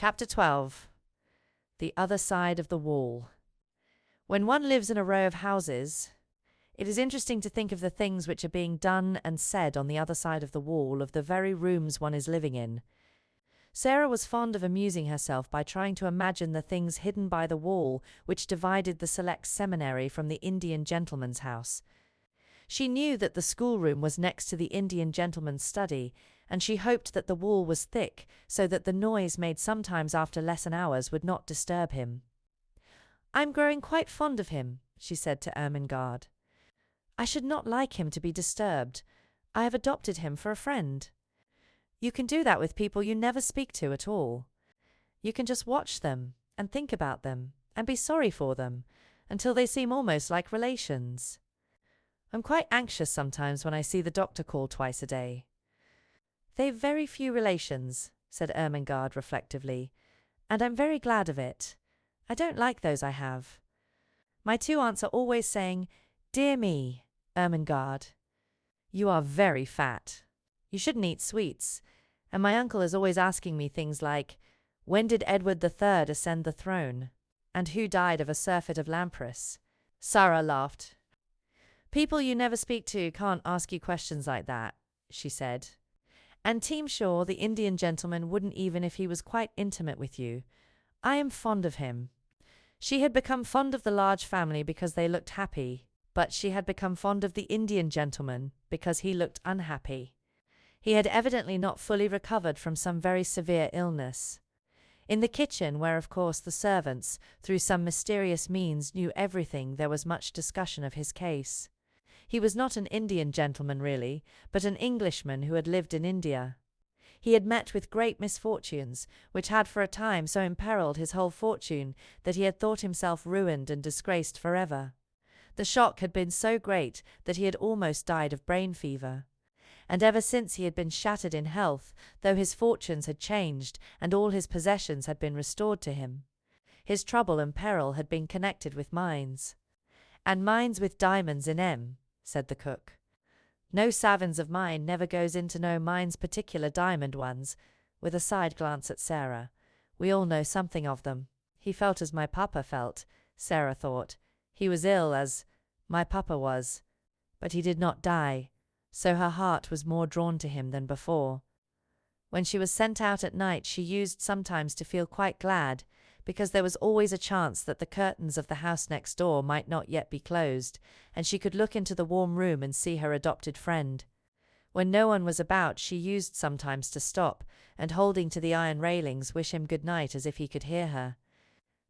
Chapter 12. The Other Side of the Wall. When one lives in a row of houses, it is interesting to think of the things which are being done and said on the other side of the wall of the very rooms one is living in. Sarah was fond of amusing herself by trying to imagine the things hidden by the wall which divided the select seminary from the Indian gentleman's house. She knew that the schoolroom was next to the Indian gentleman's study, and she hoped that the wall was thick, so that the noise made sometimes after lesson hours would not disturb him. "I'm growing quite fond of him," she said to Ermengarde. "I should not like him to be disturbed. I have adopted him for a friend." You can do that with people you never speak to at all. You can just watch them, and think about them, and be sorry for them, until they seem almost like relations. I'm quite anxious sometimes when I see the doctor call twice a day. "They've very few relations," said Ermengarde reflectively, "and I'm very glad of it. I don't like those I have. My two aunts are always saying, 'Dear me, Ermengarde, you are very fat. You shouldn't eat sweets.' And my uncle is always asking me things like, 'When did Edward III ascend the throne? And who died of a surfeit of lampreys?'" Sarah laughed. "People you never speak to can't ask you questions like that," she said. "And Team Shaw, the Indian gentleman, wouldn't even if he was quite intimate with you. I am fond of him." She had become fond of the large family because they looked happy, but she had become fond of the Indian gentleman because he looked unhappy. He had evidently not fully recovered from some very severe illness. In the kitchen, where of course the servants, through some mysterious means, knew everything, there was much discussion of his case. He was not an Indian gentleman really, but an Englishman who had lived in India. He had met with great misfortunes, which had for a time so imperilled his whole fortune that he had thought himself ruined and disgraced forever. The shock had been so great that he had almost died of brain fever. And ever since he had been shattered in health, though his fortunes had changed and all his possessions had been restored to him. His trouble and peril had been connected with mines. "And mines with diamonds in 'em," said the cook. "No savins of mine never goes into no mines particular diamond ones," with a side glance at Sarah. "We all know something of them. He felt as my papa felt," Sarah thought. "He was ill as my papa was. But he did not die. So her heart was more drawn to him than before. When she was sent out at night she used sometimes to feel quite glad, because there was always a chance that the curtains of the house next door might not yet be closed, and she could look into the warm room and see her adopted friend. When no one was about she used sometimes to stop, and holding to the iron railings wish him good night as if he could hear her.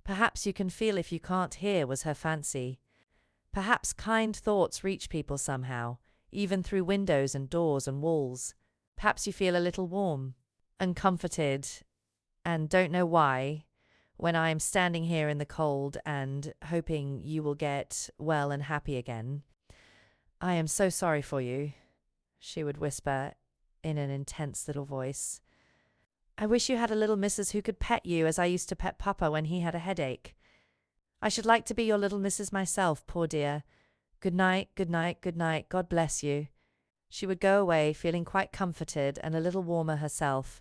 Perhaps you can feel if you can't hear was her fancy. Perhaps kind thoughts reach people somehow, even through windows and doors and walls. Perhaps you feel a little warm and comforted, and don't know why, when I am standing here in the cold and hoping you will get well and happy again. I am so sorry for you," she would whisper in an intense little voice. "I wish you had a little missus who could pet you as I used to pet Papa when he had a headache. I should like to be your little missus myself, poor dear. Good night, good night, good night, God bless you." She would go away feeling quite comforted and a little warmer herself.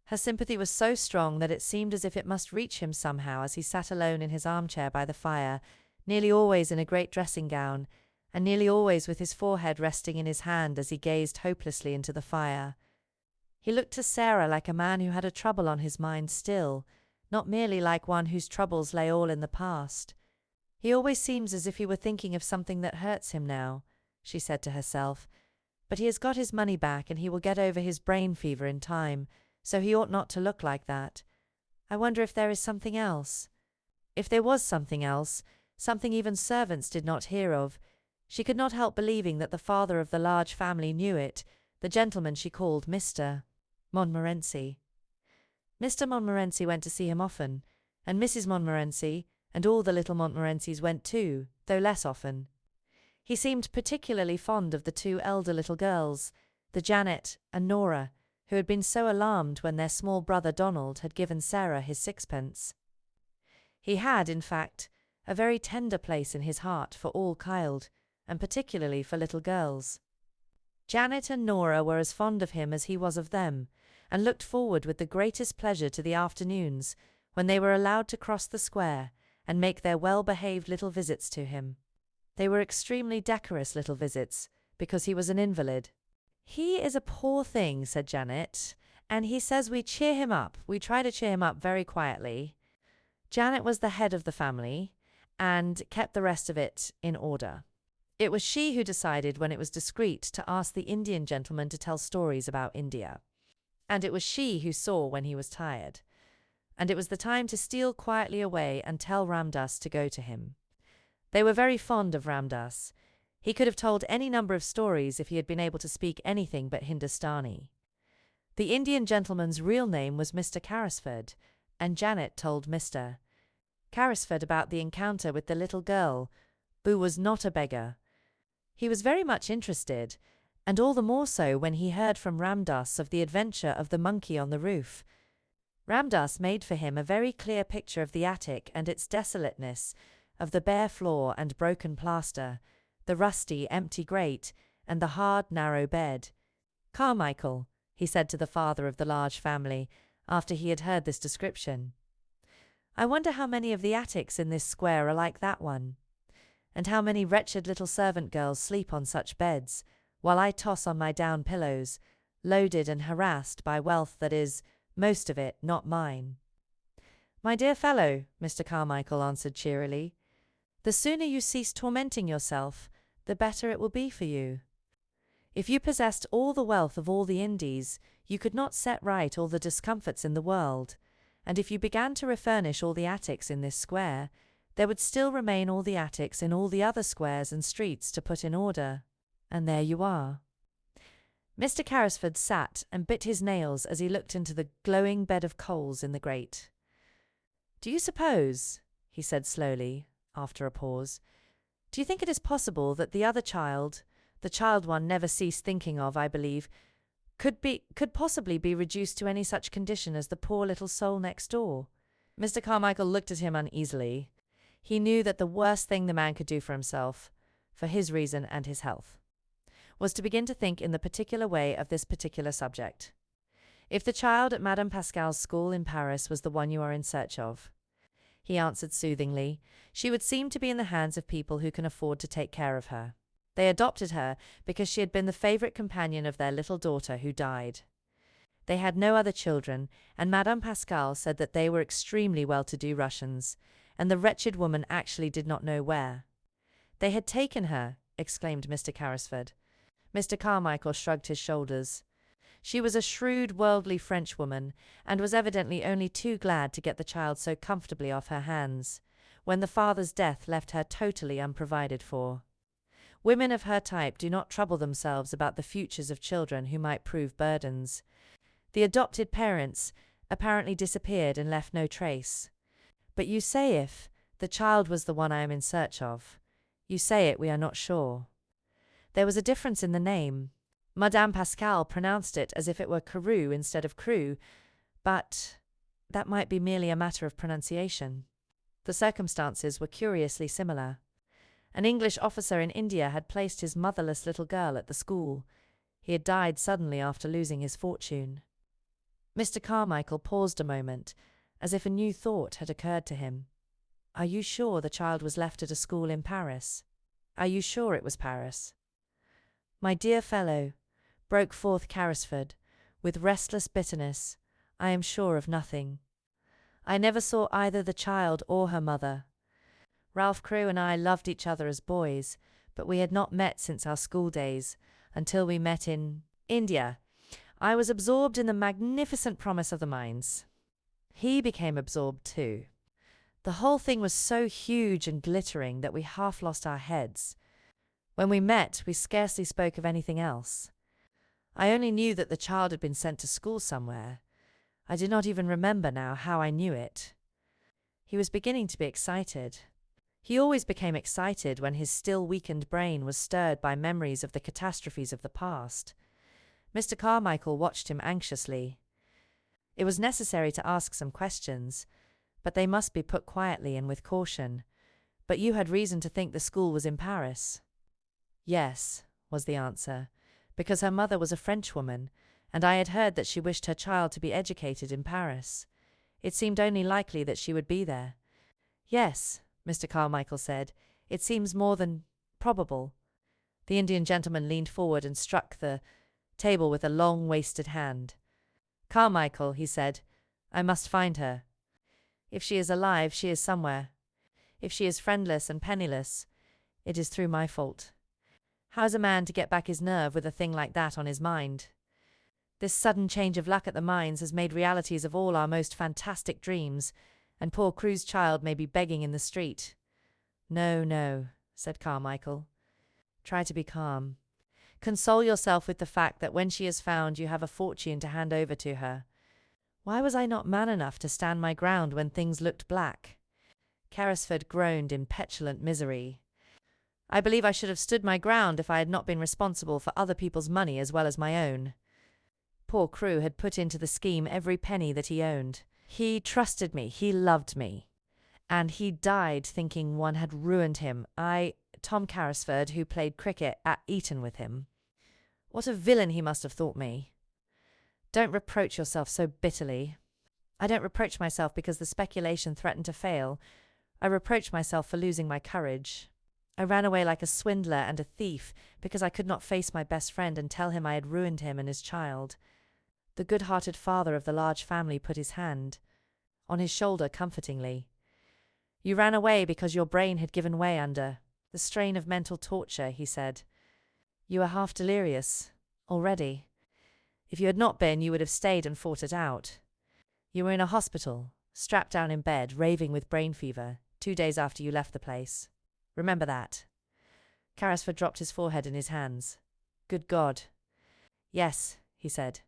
Her sympathy was so strong that it seemed as if it must reach him somehow as he sat alone in his armchair by the fire, nearly always in a great dressing gown, and nearly always with his forehead resting in his hand as he gazed hopelessly into the fire. He looked to Sarah like a man who had a trouble on his mind still, not merely like one whose troubles lay all in the past. "He always seems as if he were thinking of something that hurts him now," she said to herself. "But he has got his money back and he will get over his brain fever in time, so he ought not to look like that. I wonder if there is something else. If there was something else, something even servants did not hear of. She could not help believing that the father of the large family knew it, the gentleman she called Mr. Montmorency. Mr. Montmorency went to see him often, and Mrs. Montmorency and all the little Montmorencys went too, though less often. He seemed particularly fond of the two elder little girls, the Janet and Nora, who had been so alarmed when their small brother Donald had given Sarah his sixpence. He had, in fact, a very tender place in his heart for all child, and particularly for little girls. Janet and Nora were as fond of him as he was of them, and looked forward with the greatest pleasure to the afternoons, when they were allowed to cross the square and make their well-behaved little visits to him. They were extremely decorous little visits, because he was an invalid. "He is a poor thing," said Janet, "and he says we cheer him up. We try to cheer him up very quietly." Janet was the head of the family and kept the rest of it in order. It was she who decided when it was discreet to ask the Indian gentleman to tell stories about India. And it was she who saw when he was tired. And it was the time to steal quietly away and tell Ramdas to go to him. They were very fond of Ramdas. He could have told any number of stories if he had been able to speak anything but Hindustani. The Indian gentleman's real name was Mr. Carrisford, and Janet told Mr. Carrisford about the encounter with the little girl, who was not a beggar. He was very much interested, and all the more so when he heard from Ramdas of the adventure of the monkey on the roof. Ramdas made for him a very clear picture of the attic and its desolateness, of the bare floor and broken plaster, the rusty, empty grate, and the hard, narrow bed. "Carmichael," he said to the father of the large family, after he had heard this description, "I wonder how many of the attics in this square are like that one, and how many wretched little servant girls sleep on such beds, while I toss on my down pillows, loaded and harassed by wealth that is, most of it, not mine." "My dear fellow," Mr. Carmichael answered cheerily, "the sooner you cease tormenting yourself, the better it will be for you. If you possessed all the wealth of all the Indies, you could not set right all the discomforts in the world, and if you began to refurnish all the attics in this square, there would still remain all the attics in all the other squares and streets to put in order. And there you are." Mr. Carrisford sat and bit his nails as he looked into the glowing bed of coals in the grate. "Do you suppose," he said slowly, after a pause, "do you think it is possible that the other child, the child one never ceased thinking of, I believe, could possibly be reduced to any such condition as the poor little soul next door?" Mr. Carmichael looked at him uneasily. He knew that the worst thing the man could do for himself, for his reason and his health, was to begin to think in the particular way of this particular subject. "If the child at Madame Pascal's school in Paris was the one you are in search of," he answered soothingly, "she would seem to be in the hands of people who can afford to take care of her. They adopted her because she had been the favorite companion of their little daughter who died. They had no other children, and Madame Pascal said that they were extremely well-to-do Russians, and the wretched woman actually did not know where. They had taken her," exclaimed Mr. Carrisford. Mr. Carmichael shrugged his shoulders. "She was a shrewd, worldly Frenchwoman, and was evidently only too glad to get the child so comfortably off her hands, when the father's death left her totally unprovided for. Women of her type do not trouble themselves about the futures of children who might prove burdens. The adopted parents apparently disappeared and left no trace. But you say if the child was the one I am in search of. You say it, we are not sure. There was a difference in the name. Madame Pascal pronounced it as if it were Carew instead of Crew, but that might be merely a matter of pronunciation. The circumstances were curiously similar. An English officer in India had placed his motherless little girl at the school. He had died suddenly after losing his fortune." Mr. Carmichael paused a moment, as if a new thought had occurred to him. "Are you sure the child was left at a school in Paris? Are you sure it was Paris?" "My dear fellow," broke forth Carrisford, with restless bitterness, "I am sure of nothing. I never saw either the child or her mother. Ralph Crewe and I loved each other as boys, but we had not met since our school days, until we met in India. I was absorbed in the magnificent promise of the mines. He became absorbed too. The whole thing was so huge and glittering that we half lost our heads. When we met, we scarcely spoke of anything else. I only knew that the child had been sent to school somewhere. I do not even remember now how I knew it." He was beginning to be excited. He always became excited when his still weakened brain was stirred by memories of the catastrophes of the past. Mr. Carmichael watched him anxiously. It was necessary to ask some questions, but they must be put quietly and with caution. "But you had reason to think the school was in Paris?" "Yes," was the answer, "because her mother was a Frenchwoman, and I had heard that she wished her child to be educated in Paris. It seemed only likely that she would be there. Yes, Mr. Carmichael said, it seems more than probable. The Indian gentleman leaned forward and struck the table with a long, wasted hand. Carmichael, he said, I must find her. If she is alive, she is somewhere. If she is friendless and penniless, it is through my fault. How is a man to get back his nerve with a thing like that on his mind? This sudden change of luck at the mines has made realities of all our most fantastic dreams, and poor Crewe's child may be begging in the street. No, no, said Carmichael. Try to be calm. Console yourself with the fact that when she is found you have a fortune to hand over to her. Why was I not man enough to stand my ground when things looked black? Carrisford groaned in petulant misery. I believe I should have stood my ground if I had not been responsible for other people's money as well as my own. Poor Crewe had put into the scheme every penny that he owned. He trusted me, he loved me. And he died thinking one had ruined him. Tom Carrisford, who played cricket at Eton with him. What a villain he must have thought me. Don't reproach yourself so bitterly. I don't reproach myself because the speculation threatened to fail. I reproach myself for losing my courage. I ran away like a swindler and a thief because I could not face my best friend and tell him I had ruined him and his child. The good-hearted father of the large family put his hand on his shoulder comfortingly. You ran away because your brain had given way under the strain of mental torture, he said. You are half delirious already. If you had not been, you would have stayed and fought it out. You were in a hospital, strapped down in bed, raving with brain fever, 2 days after you left the place. Remember that. Carrisford dropped his forehead in his hands. Good God. Yes, he said.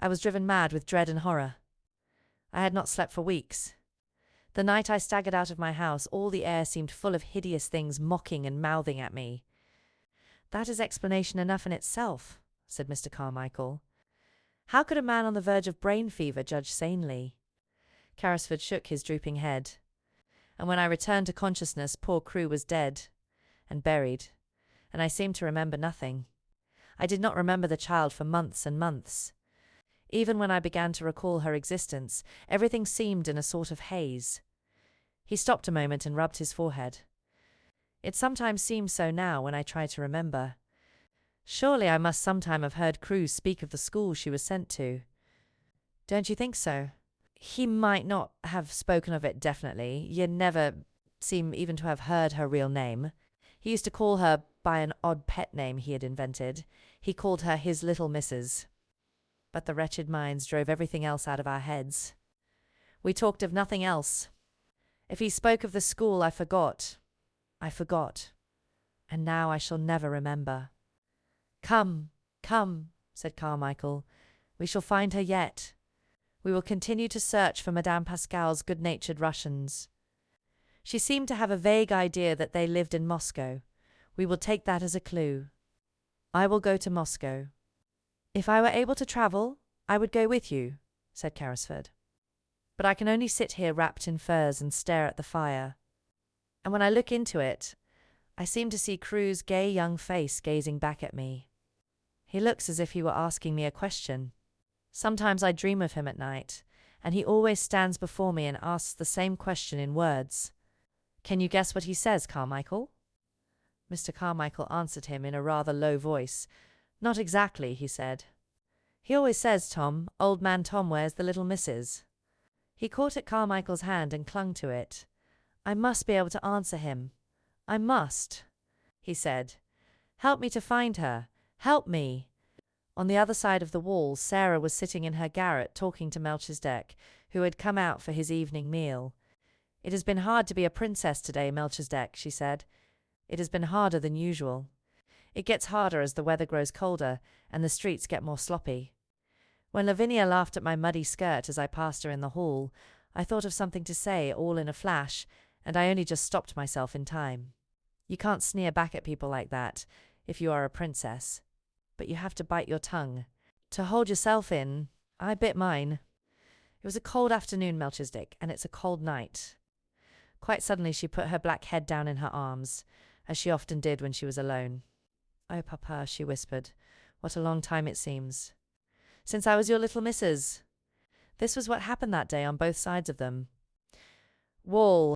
I was driven mad with dread and horror. I had not slept for weeks. The night I staggered out of my house, all the air seemed full of hideous things mocking and mouthing at me. That is explanation enough in itself, said Mr. Carmichael. How could a man on the verge of brain fever judge sanely? Carrisford shook his drooping head. And when I returned to consciousness, poor Crewe was dead and buried, and I seemed to remember nothing. I did not remember the child for months and months. Even when I began to recall her existence, everything seemed in a sort of haze. He stopped a moment and rubbed his forehead. It sometimes seems so now when I try to remember. Surely I must sometime have heard Crewe speak of the school she was sent to. Don't you think so? He might not have spoken of it definitely. You never seem even to have heard her real name. He used to call her by an odd pet name he had invented. He called her his little missus. But the wretched minds drove everything else out of our heads. We talked of nothing else. If he spoke of the school, I forgot. And now I shall never remember. Come, come, said Carmichael. We shall find her yet. We will continue to search for Madame Pascal's good-natured Russians. She seemed to have a vague idea that they lived in Moscow. We will take that as a clue. I will go to Moscow. If I were able to travel, I would go with you, said Carrisford. But I can only sit here wrapped in furs and stare at the fire. And when I look into it, I seem to see Crewe's gay young face gazing back at me. He looks as if he were asking me a question. Sometimes I dream of him at night, and he always stands before me and asks the same question in words. Can you guess what he says, Carmichael? Mr. Carmichael answered him in a rather low voice. Not exactly, he said. He always says, Tom, old man Tom wears the little missus. He caught at Carmichael's hand and clung to it. I must be able to answer him. I must, he said. Help me to find her. Help me. On the other side of the wall, Sarah was sitting in her garret talking to Melchizedek, who had come out for his evening meal. It has been hard to be a princess today, Melchizedek, she said. It has been harder than usual. It gets harder as the weather grows colder and the streets get more sloppy. When Lavinia laughed at my muddy skirt as I passed her in the hall, I thought of something to say all in a flash, and I only just stopped myself in time. You can't sneer back at people like that, if you are a princess. But you have to bite your tongue. To hold yourself in, I bit mine. It was a cold afternoon, Melchizedek, and it's a cold night. Quite suddenly she put her black head down in her arms, as she often did when she was alone. Oh, Papa, she whispered, what a long time it seems. since I was your little missus. This was what happened that day on both sides of them. Wall.